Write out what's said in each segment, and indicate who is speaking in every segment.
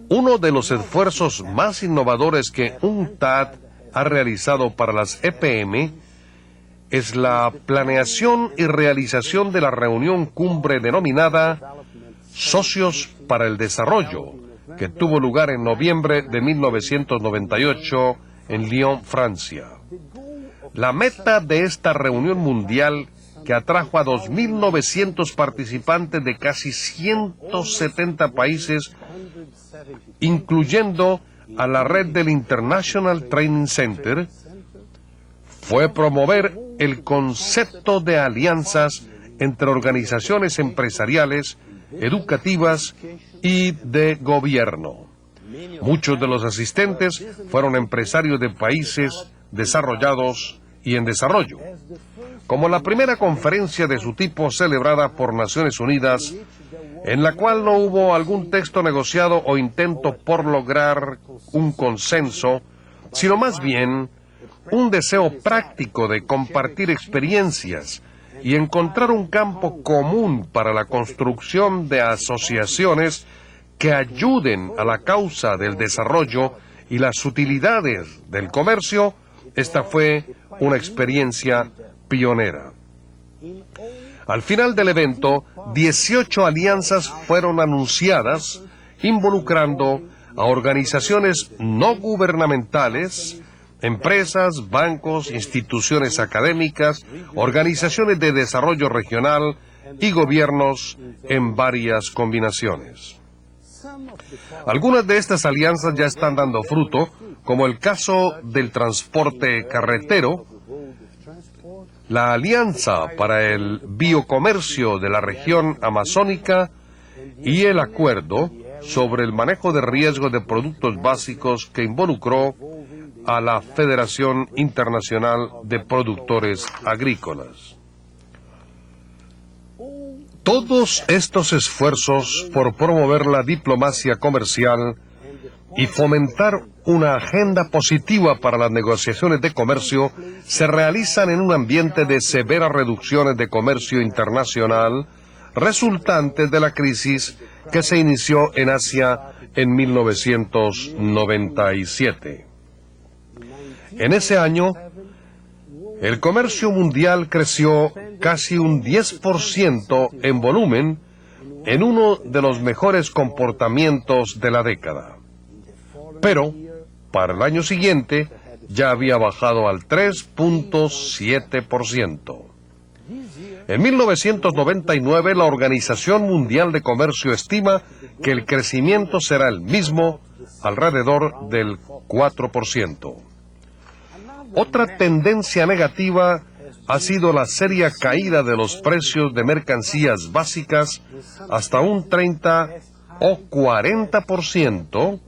Speaker 1: Uno de los esfuerzos más innovadores que UNCTAD ha realizado para las EPM es la planeación y realización de la reunión cumbre denominada Socios para el Desarrollo, que tuvo lugar en noviembre de 1998 en Lyon, Francia. La meta de esta reunión mundial, que atrajo a 2.900 participantes de casi 170 países, incluyendo a la red del International Training Center, fue promover el concepto de alianzas entre organizaciones empresariales, educativas y de gobierno. Muchos de los asistentes fueron empresarios de países desarrollados y en desarrollo. Como la primera conferencia de su tipo celebrada por Naciones Unidas, en la cual no hubo algún texto negociado o intento por lograr un consenso, sino más bien un deseo práctico de compartir experiencias y encontrar un campo común para la construcción de asociaciones que ayuden a la causa del desarrollo y las utilidades del comercio. Esta fue una experiencia pionera. Al final del evento, 18 alianzas fueron anunciadas, involucrando a organizaciones no gubernamentales, empresas, bancos, instituciones académicas, organizaciones de desarrollo regional y gobiernos en varias combinaciones. Algunas de estas alianzas ya están dando fruto, como el caso del transporte carretero, la Alianza para el Biocomercio de la región amazónica y el acuerdo sobre el manejo de riesgo de productos básicos que involucró a la Federación Internacional de Productores Agrícolas. Todos estos esfuerzos por promover la diplomacia comercial y fomentar una agenda positiva para las negociaciones de comercio se realizan en un ambiente de severas reducciones de comercio internacional resultantes de la crisis que se inició en Asia en 1997. En ese año, el comercio mundial creció casi un 10% en volumen, en uno de los mejores comportamientos de la década. Pero, para el año siguiente, ya había bajado al 3.7%. En 1999, la Organización Mundial de Comercio estima que el crecimiento será el mismo, alrededor del 4%. Otra tendencia negativa ha sido la seria caída de los precios de mercancías básicas hasta un 30 o 40%,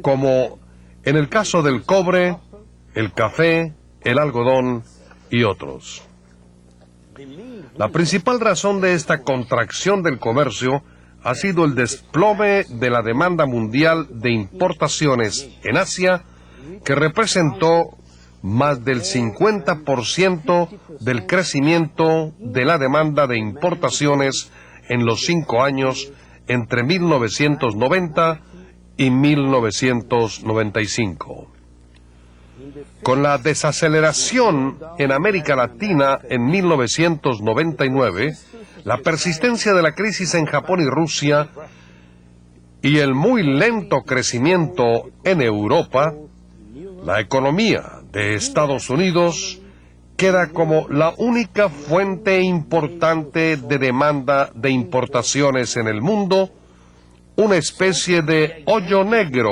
Speaker 1: como en el caso del cobre, el café, el algodón y otros. La principal razón de esta contracción del comercio ha sido el desplome de la demanda mundial de importaciones en Asia, que representó más del 50% del crecimiento de la demanda de importaciones en los 5 años entre 1990 y 1995. Con la desaceleración en América Latina en 1999, la persistencia de la crisis en Japón y Rusia y el muy lento crecimiento en Europa, la economía de Estados Unidos queda como la única fuente importante de demanda de importaciones en el mundo, una especie de hoyo negro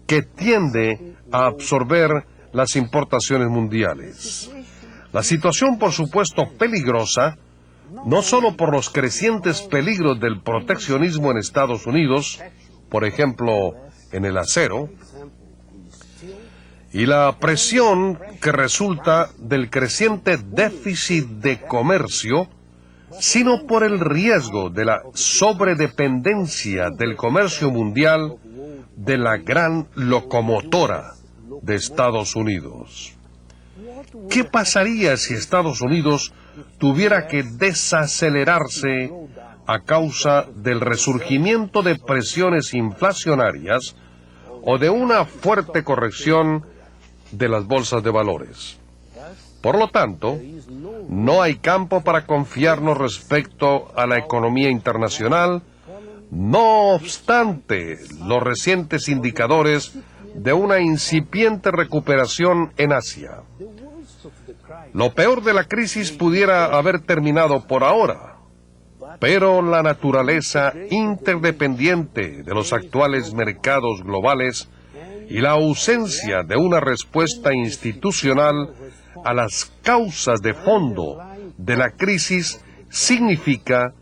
Speaker 1: que tiende a absorber las importaciones mundiales. La situación, por supuesto, peligrosa, no solo por los crecientes peligros del proteccionismo en Estados Unidos, por ejemplo, en el acero, y la presión que resulta del creciente déficit de comercio, sino por el riesgo de la sobredependencia del comercio mundial de la gran locomotora de Estados Unidos. ¿Qué pasaría si Estados Unidos tuviera que desacelerarse a causa del resurgimiento de presiones inflacionarias o de una fuerte corrección de las bolsas de valores. Por lo tanto, no hay campo para confiarnos respecto a la economía internacional, no obstante los recientes indicadores de una incipiente recuperación en Asia. Lo peor de la crisis pudiera haber terminado por ahora, pero la naturaleza interdependiente de los actuales mercados globales y la ausencia de una respuesta institucional a las causas de fondo de la crisis significa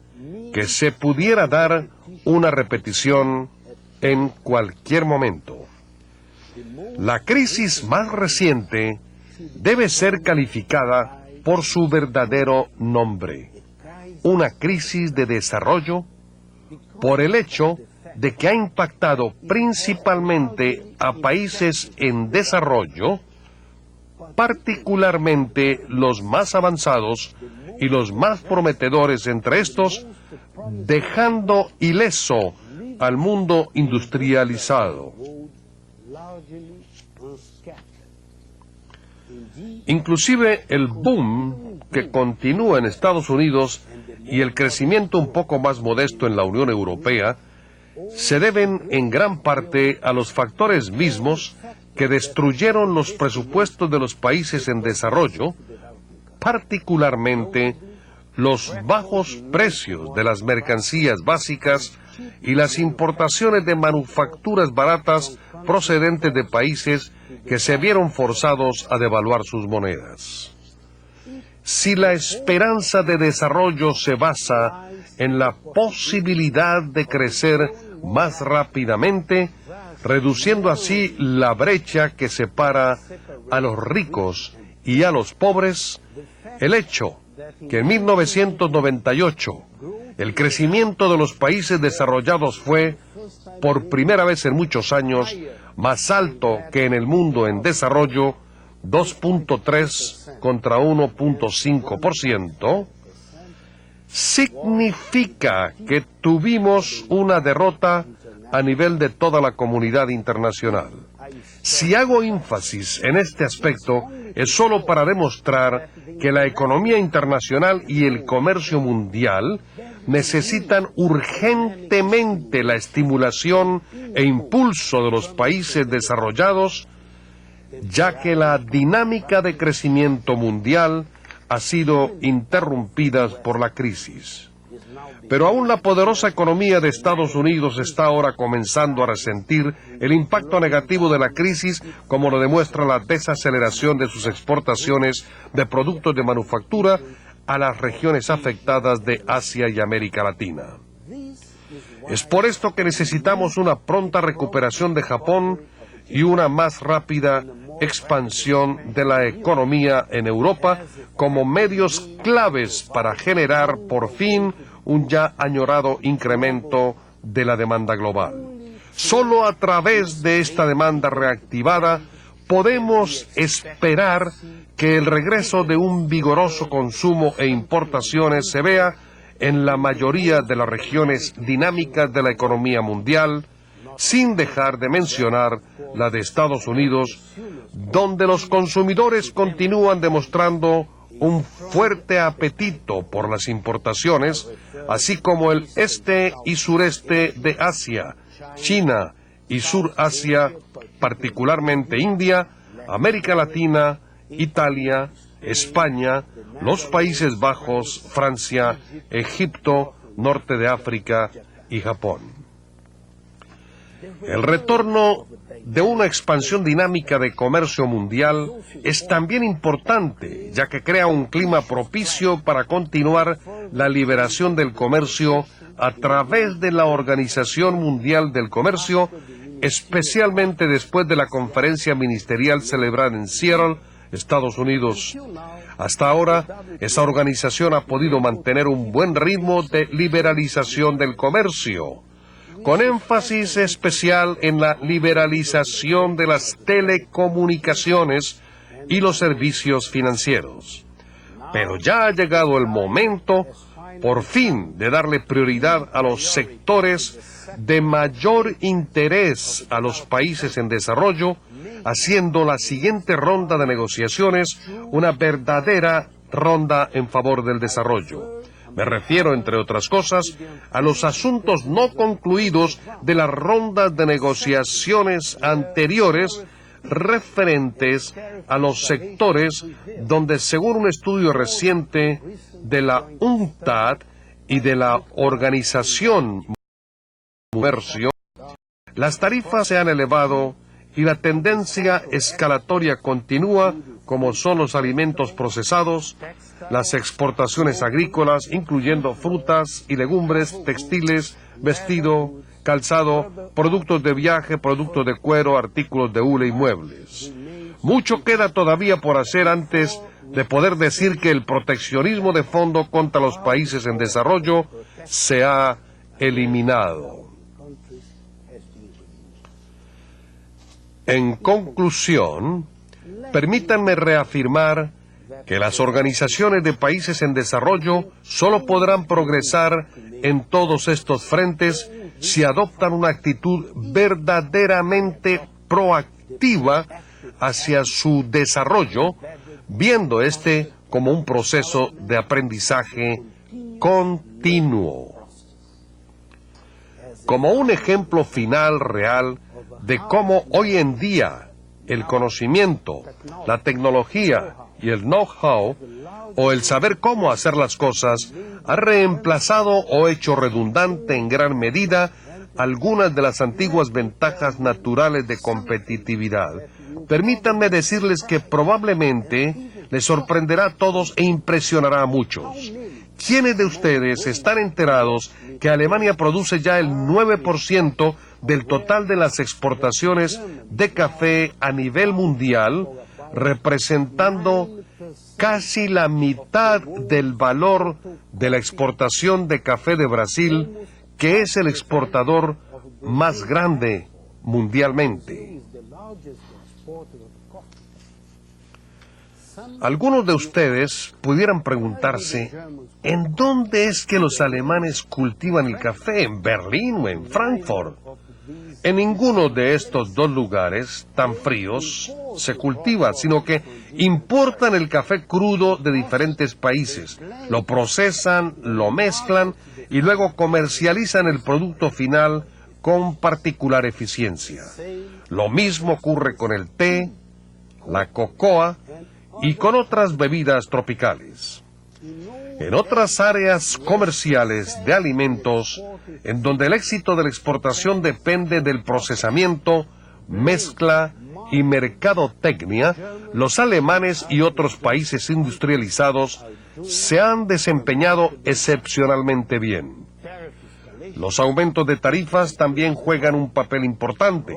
Speaker 1: que se pudiera dar una repetición en cualquier momento. La crisis más reciente debe ser calificada por su verdadero nombre: una crisis de desarrollo, por el hecho de que ha impactado principalmente a países en desarrollo, particularmente los más avanzados y los más prometedores entre estos, dejando ileso al mundo industrializado. Inclusive el boom que continúa en Estados Unidos y el crecimiento un poco más modesto en la Unión Europea se deben en gran parte a los factores mismos que destruyeron los presupuestos de los países en desarrollo, particularmente los bajos precios de las mercancías básicas y las importaciones de manufacturas baratas procedentes de países que se vieron forzados a devaluar sus monedas. Si la esperanza de desarrollo se basa en la posibilidad de crecer más rápidamente, reduciendo así la brecha que separa a los ricos y a los pobres, el hecho que en 1998 el crecimiento de los países desarrollados fue, por primera vez en muchos años, más alto que en el mundo en desarrollo, 2.3 contra 1.5%, significa que tuvimos una derrota a nivel de toda la comunidad internacional. Si hago énfasis en este aspecto, es solo para demostrar que la economía internacional y el comercio mundial necesitan urgentemente la estimulación e impulso de los países desarrollados, ya que la dinámica de crecimiento mundial ha sido interrumpida por la crisis. Pero aún la poderosa economía de Estados Unidos está ahora comenzando a resentir el impacto negativo de la crisis, como lo demuestra la desaceleración de sus exportaciones de productos de manufactura a las regiones afectadas de Asia y América Latina. Es por esto que necesitamos una pronta recuperación de Japón y una más rápida expansión de la economía en Europa como medios claves para generar por fin un ya añorado incremento de la demanda global. Solo a través de esta demanda reactivada podemos esperar que el regreso de un vigoroso consumo e importaciones se vea en la mayoría de las regiones dinámicas de la economía mundial, sin dejar de mencionar la de Estados Unidos, donde los consumidores continúan demostrando un fuerte apetito por las importaciones, así como el este y sureste de Asia, China y Surasia, particularmente India, América Latina, Italia, España, los Países Bajos, Francia, Egipto, Norte de África y Japón. El retorno de una expansión dinámica de comercio mundial es también importante, ya que crea un clima propicio para continuar la liberación del comercio a través de la Organización Mundial del Comercio, especialmente después de la conferencia ministerial celebrada en Seattle, Estados Unidos. Hasta ahora, esa organización ha podido mantener un buen ritmo de liberalización del comercio, con énfasis especial en la liberalización de las telecomunicaciones y los servicios financieros. Pero ya ha llegado el momento por fin, de darle prioridad a los sectores de mayor interés a los países en desarrollo, haciendo la siguiente ronda de negociaciones una verdadera ronda en favor del desarrollo. Me refiero, entre otras cosas, a los asuntos no concluidos de las rondas de negociaciones anteriores referentes a los sectores donde, según un estudio reciente de la UNCTAD y de la Organización Mundial de Comercio, las tarifas se han elevado y la tendencia escalatoria continúa, como son los alimentos procesados, las exportaciones agrícolas, incluyendo frutas y legumbres, textiles, vestido, calzado, productos de viaje, productos de cuero, artículos de hule y muebles. Mucho queda todavía por hacer antes de poder decir que el proteccionismo de fondo contra los países en desarrollo se ha eliminado. En conclusión, permítanme reafirmar que las organizaciones de países en desarrollo solo podrán progresar en todos estos frentes si adoptan una actitud verdaderamente proactiva hacia su desarrollo, viendo este como un proceso de aprendizaje continuo. Como un ejemplo final real de cómo hoy en día el conocimiento, la tecnología y el know-how, o el saber cómo hacer las cosas, ha reemplazado o hecho redundante en gran medida algunas de las antiguas ventajas naturales de competitividad. Permítanme decirles que probablemente les sorprenderá a todos e impresionará a muchos. ¿Quiénes de ustedes están enterados que Alemania produce ya el 9% del total de las exportaciones de café a nivel mundial, representando casi la mitad del valor de la exportación de café de Brasil, que es el exportador más grande mundialmente? Algunos de ustedes pudieran preguntarse, ¿en dónde es que los alemanes cultivan el café? ¿En Berlín o en Frankfurt? En ninguno de estos dos lugares tan fríos se cultiva, sino que importan el café crudo de diferentes países, lo procesan, lo mezclan y luego comercializan el producto final con particular eficiencia. Lo mismo ocurre con el té, la cocoa y con otras bebidas tropicales. En otras áreas comerciales de alimentos, en donde el éxito de la exportación depende del procesamiento, mezcla y mercadotecnia, los alemanes y otros países industrializados se han desempeñado excepcionalmente bien. Los aumentos de tarifas también juegan un papel importante.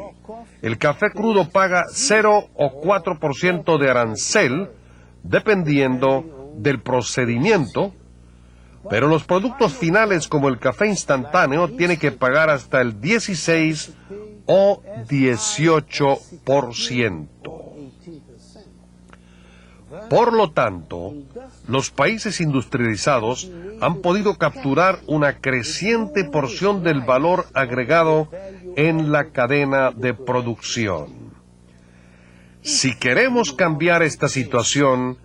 Speaker 1: El café crudo paga 0 o 4% de arancel, dependiendo del procedimiento, pero los productos finales como el café instantáneo tienen que pagar hasta el 16 o 18%. Por lo tanto, los países industrializados han podido capturar una creciente porción del valor agregado en la cadena de producción. Si queremos cambiar esta situación,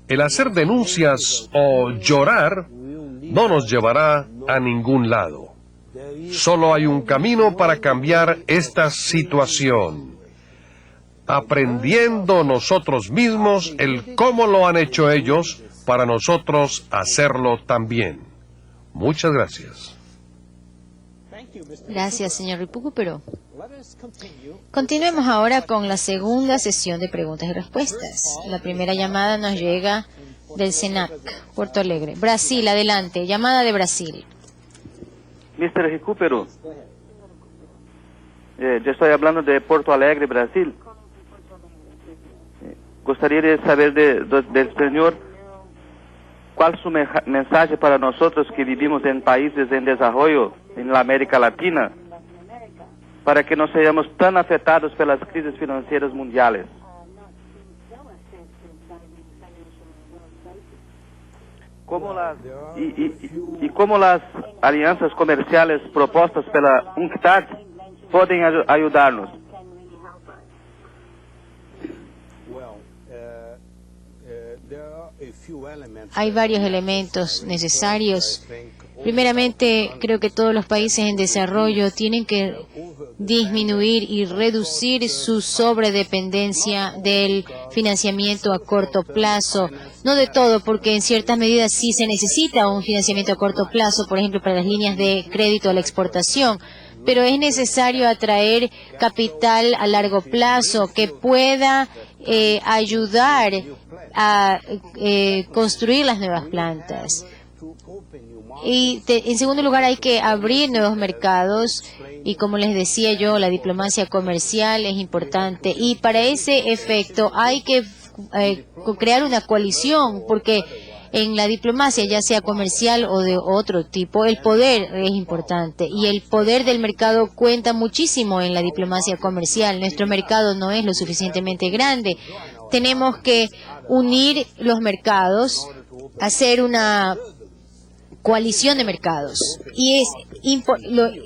Speaker 1: el hacer denuncias o llorar no nos llevará a ningún lado. Solo hay un camino para cambiar esta situación: aprendiendo nosotros mismos el cómo lo han hecho ellos, para nosotros hacerlo también. Muchas gracias.
Speaker 2: Gracias, señor Recupero. Continuemos ahora con la segunda sesión de preguntas y respuestas. La primera llamada nos llega del SENAC, Porto Alegre. Brasil, adelante. Llamada de Brasil.
Speaker 3: Mr. Recupero, yo estoy hablando de Porto Alegre, Brasil. Gostaria de saber del señor cuál es su mensaje para nosotros que vivimos en países en desarrollo, en la América Latina, para que no seamos tan afectados por las crisis financieras mundiales. como las alianzas comerciales propuestas pela UNCTAD pueden ayudarnos.
Speaker 2: Hay varios elementos necesarios. Primeramente, creo que todos los países en desarrollo tienen que disminuir y reducir su sobredependencia del financiamiento a corto plazo. No de todo, porque en ciertas medidas sí se necesita un financiamiento a corto plazo, por ejemplo, para las líneas de crédito a la exportación. Pero es necesario atraer capital a largo plazo que pueda ayudar a construir las nuevas plantas. Y en segundo lugar, hay que abrir nuevos mercados y, como les decía yo, la diplomacia comercial es importante. Y para ese efecto hay que crear una coalición, porque en la diplomacia, ya sea comercial o de otro tipo, el poder es importante y el poder del mercado cuenta muchísimo en la diplomacia comercial. Nuestro mercado no es lo suficientemente grande. Tenemos que unir los mercados, hacer una coalición de mercados. Y es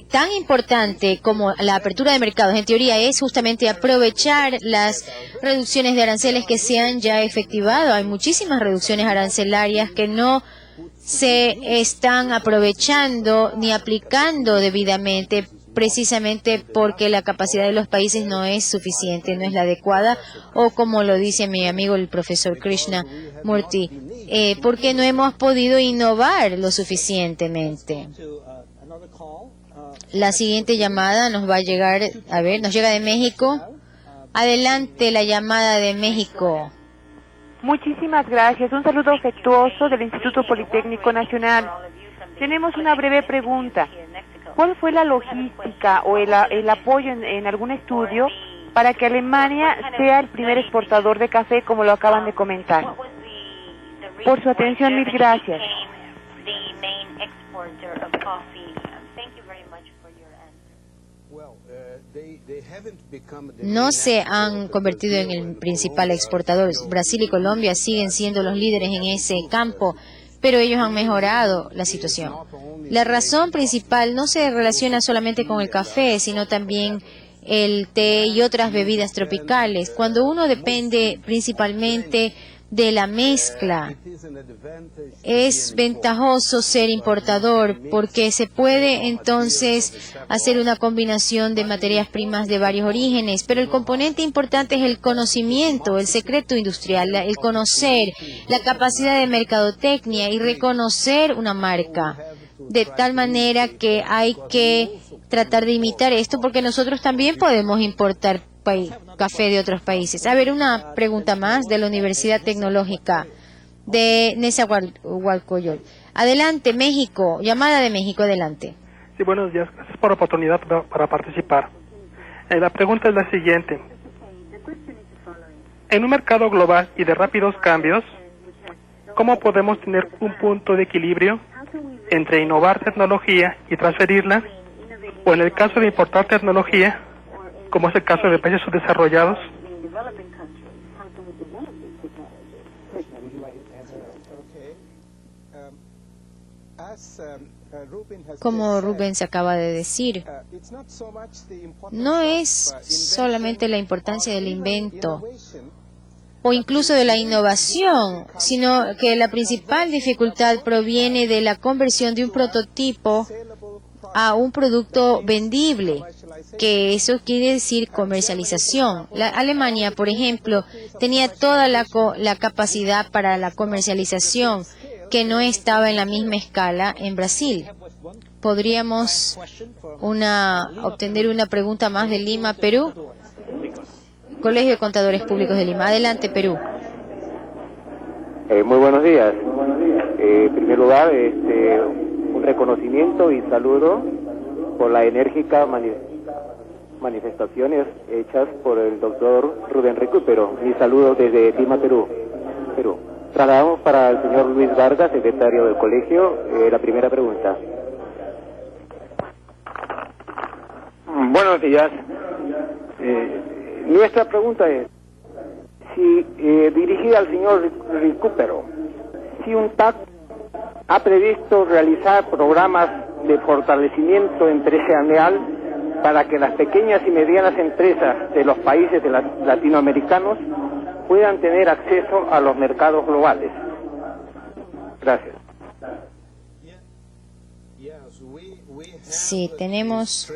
Speaker 2: tan importante como la apertura de mercados, en teoría, es justamente aprovechar las reducciones de aranceles que se han ya efectivado. Hay muchísimas reducciones arancelarias que no se están aprovechando ni aplicando debidamente, precisamente porque la capacidad de los países no es suficiente, no es la adecuada, o como lo dice mi amigo el profesor Krishnamurti, porque no hemos podido innovar lo suficientemente. La siguiente llamada nos va a llegar, nos llega de México. Adelante, la llamada de México.
Speaker 4: Muchísimas gracias. Un saludo afectuoso del Instituto Politécnico Nacional. Tenemos una breve pregunta. ¿Cuál fue la logística o el apoyo en algún estudio para que Alemania sea el primer exportador de café, como lo acaban de comentar? Por su atención, mil gracias.
Speaker 2: No se han convertido en el principal exportador. Brasil y Colombia siguen siendo los líderes en ese campo, pero ellos han mejorado la situación. La razón principal no se relaciona solamente con el café, sino también el té y otras bebidas tropicales. Cuando uno depende principalmente de la mezcla, es ventajoso ser importador porque se puede entonces hacer una combinación de materias primas de varios orígenes, pero el componente importante es el conocimiento, el secreto industrial, el conocer, la capacidad de mercadotecnia y reconocer una marca, de tal manera que hay que tratar de imitar esto porque nosotros también podemos importar café de otros países. A ver, una pregunta más de la Universidad Tecnológica de Nezahualcóyotl. Adelante, México. Llamada de México, adelante.
Speaker 5: Sí, buenos días. Gracias por la oportunidad para participar. La pregunta es la siguiente. En un mercado global y de rápidos cambios, ¿cómo podemos tener un punto de equilibrio entre innovar tecnología y transferirla? O en el caso de importar tecnología, como es el caso de países subdesarrollados.
Speaker 2: Como Rubén se acaba de decir, no es solamente la importancia del invento o incluso de la innovación, sino que la principal dificultad proviene de la conversión de un prototipo a un producto vendible, que eso quiere decir comercialización. Alemania, por ejemplo, tenía toda la capacidad para la comercialización que no estaba en la misma escala en Brasil. ¿Podríamos obtener una pregunta más de Lima, Perú? Colegio de Contadores Públicos de Lima. Adelante, Perú.
Speaker 6: Muy buenos días. En primer lugar, un reconocimiento y saludo por la enérgica manifestaciones hechas por el doctor Rubén Recupero. Mi saludo desde Lima, Perú. Trasladamos para el señor Luis Vargas, secretario del colegio, la primera pregunta.
Speaker 7: Buenos días. Nuestra pregunta es, dirigida al señor Recupero, si un TAC
Speaker 6: ha previsto realizar programas de fortalecimiento empresarial para que las pequeñas y medianas empresas de los países latinoamericanos puedan tener acceso a los mercados globales. Gracias.
Speaker 2: Sí, tenemos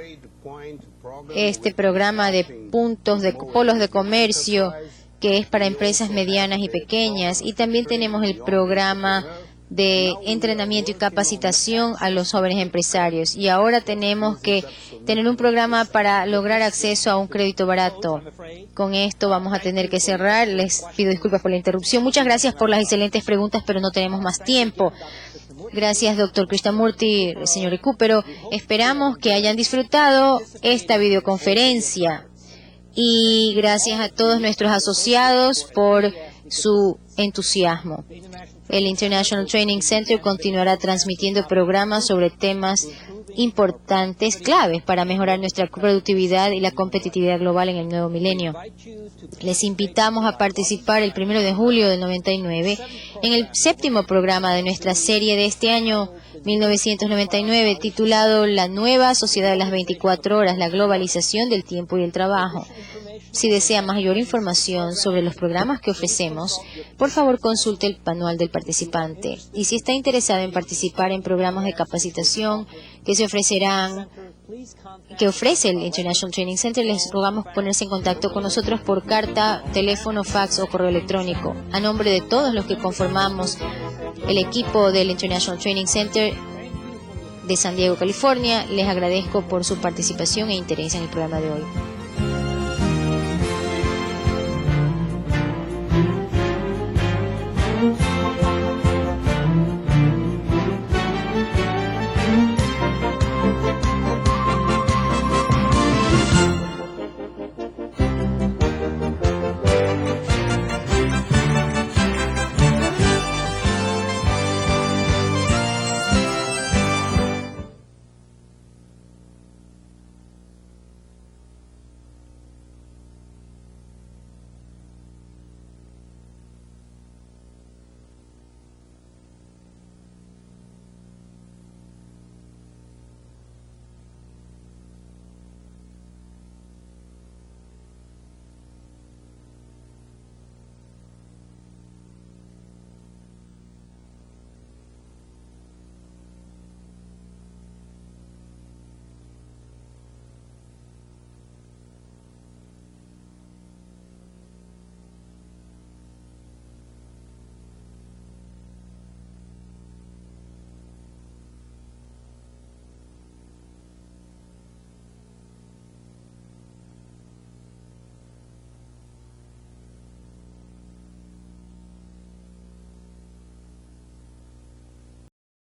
Speaker 2: este programa de puntos de polos de comercio que es para empresas medianas y pequeñas, y también tenemos el programa de entrenamiento y capacitación a los jóvenes empresarios, y ahora tenemos que tener un programa para lograr acceso a un crédito barato. Con esto vamos a tener que cerrar. Les pido disculpas por la interrupción. Muchas gracias por las excelentes preguntas, pero no tenemos más tiempo. Gracias, doctor Krishnamurti, señor Recupero. Esperamos que hayan disfrutado esta videoconferencia y gracias a todos nuestros asociados por su entusiasmo. El International Training Center continuará transmitiendo programas sobre temas importantes, claves para mejorar nuestra productividad y la competitividad global en el nuevo milenio. Les invitamos a participar el 1 de julio del 99 en el 7º programa de nuestra serie de este año 1999, titulado La nueva sociedad de las 24 horas, la globalización del tiempo y el trabajo. Si desea mayor información sobre los programas que ofrecemos, por favor consulte el manual del participante. Y si está interesado en participar en programas de capacitación que ofrece el International Training Center, les rogamos ponerse en contacto con nosotros por carta, teléfono, fax o correo electrónico. A nombre de todos los que conformamos el equipo del International Training Center de San Diego, California, les agradezco por su participación e interés en el programa de hoy.